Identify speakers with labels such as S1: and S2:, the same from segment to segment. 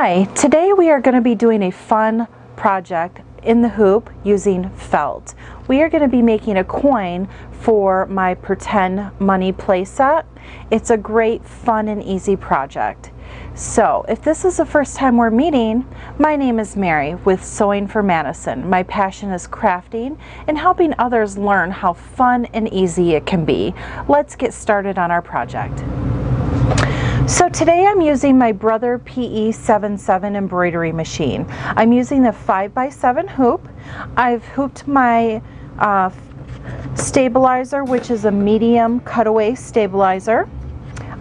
S1: Hi, today we are going to be doing a fun project in the hoop using felt. We are going to be making a coin for my pretend money playset. It's a great, fun, and easy project. So, if this is the first time we're meeting, my name is Mary with Sewing for Madison. My passion is crafting and helping others learn how fun and easy it can be. Let's get started on our project. So today I'm using my Brother PE77 embroidery machine. I'm using the 5x7 hoop. I've hooped my stabilizer, which is a medium cutaway stabilizer.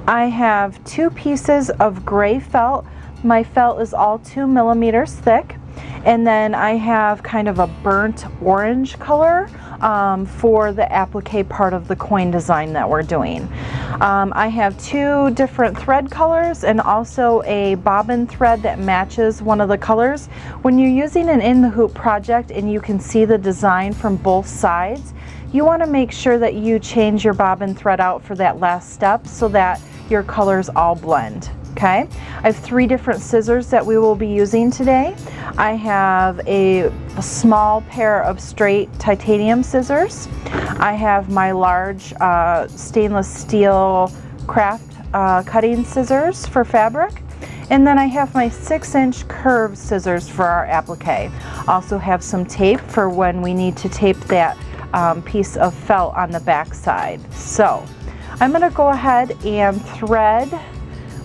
S1: I have 2 pieces of gray felt. My felt is all 2 millimeters thick. And then I have kind of a burnt orange color for the applique part of the coin design that we're doing. I have 2 different thread colors and also a bobbin thread that matches one of the colors. When you're using an in the hoop project and you can see the design from both sides, you want to make sure that you change your bobbin thread out for that last step so that your colors all blend. Okay, I have 3 different scissors that we will be using today. I have a small pair of straight titanium scissors. I have my large stainless steel craft cutting scissors for fabric. And then I have my 6-inch curved scissors for our applique. Also have some tape for when we need to tape that piece of felt on the back side. So I'm going to go ahead and thread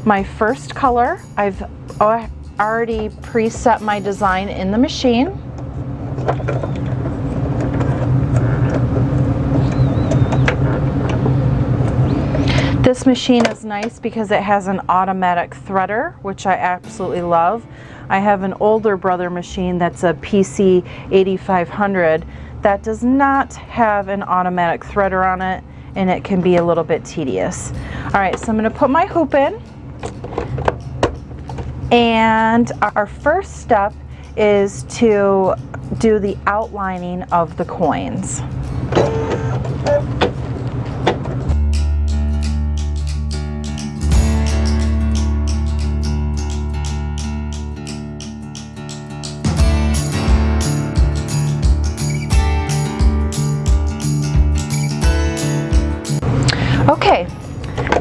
S1: my first color. I've already preset my design in the machine. This machine is nice because it has an automatic threader, which I absolutely love. I have an older Brother machine that's a PC 8500 that does not have an automatic threader on it, and it can be a little bit tedious. All right, so I'm going to put my hoop in. And our first step is to do the outlining of the coins. Okay,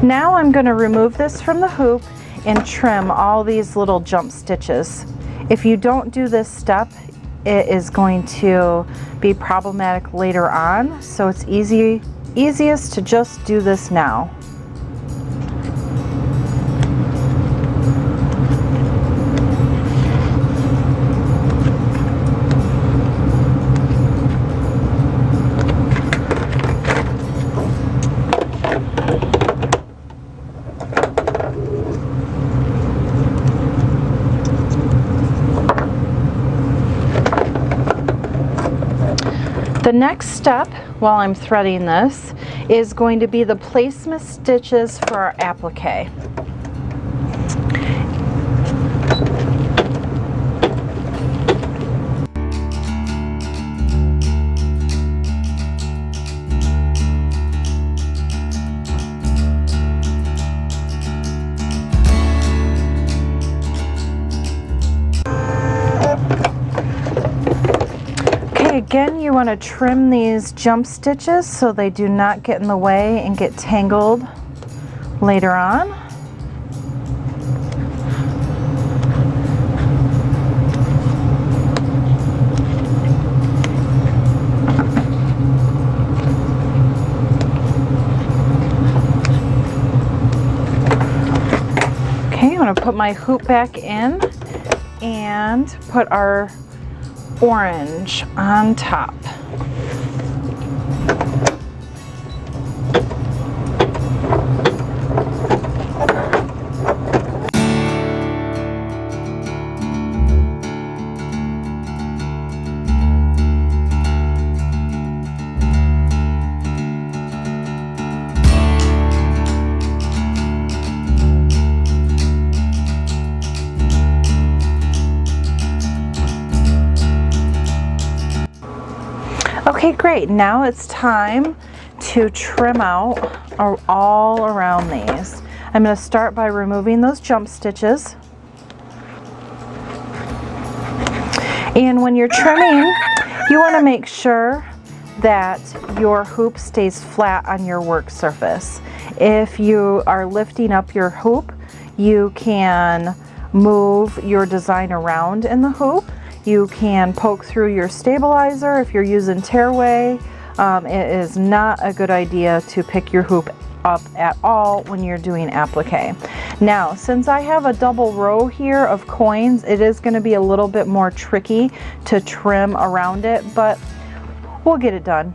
S1: now I'm going to remove this from the hoop and trim all these little jump stitches. If you don't do this step, it is going to be problematic later on, so it's easiest to just do this now. The next step, while I'm threading this, is going to be the placement stitches for our applique. Again, you want to trim these jump stitches so they do not get in the way and get tangled later on. Okay, I'm going to put my hoop back in and put our orange on top. Okay, great. Now it's time to trim out all around these. I'm going to start by removing those jump stitches. And when you're trimming, you want to make sure that your hoop stays flat on your work surface. If you are lifting up your hoop, you can move your design around in the hoop. You can poke through your stabilizer if you're using tearaway. It is not a good idea to pick your hoop up at all when you're doing applique. Now, since I have a double row here of coins, it is going to be a little bit more tricky to trim around it, but we'll get it done.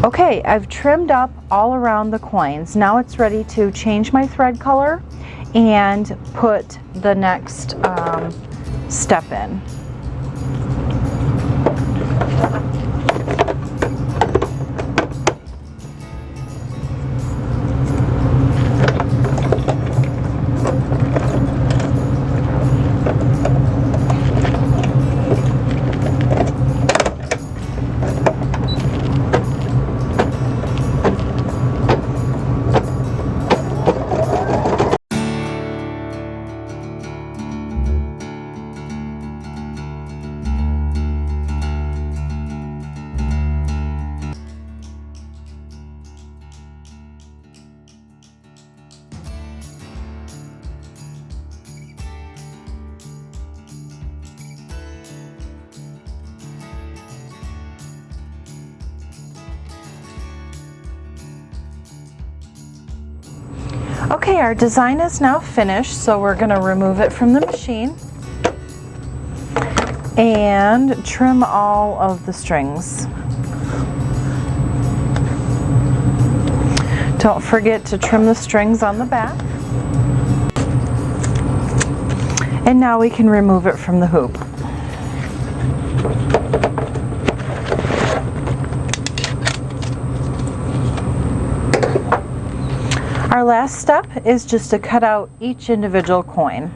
S1: Okay, I've trimmed up all around the coins. Now it's ready to change my thread color and put the next step in. Okay, our design is now finished, so we're going to remove it from the machine and trim all of the strings. Don't forget to trim the strings on the back. And now we can remove it from the hoop. Our last step is just to cut out each individual coin.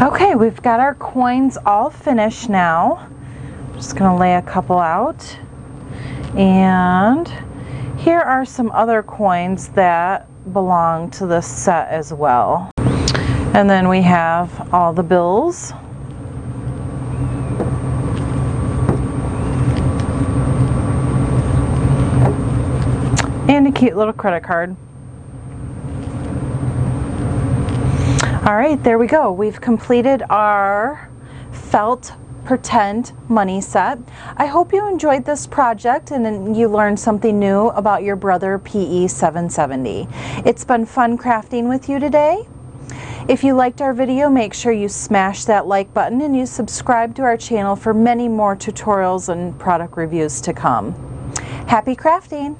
S1: Okay, we've got our coins all finished now. Just going to lay a couple out, and here are some other coins that belong to this set as well. And then we have all the bills, and a cute little credit card. All right, there we go. We've completed our felt pretend money set. I hope you enjoyed this project and you learned something new about your Brother PE 770. It's been fun crafting with you today. If you liked our video, make sure you smash that like button and you subscribe to our channel for many more tutorials and product reviews to come. Happy crafting!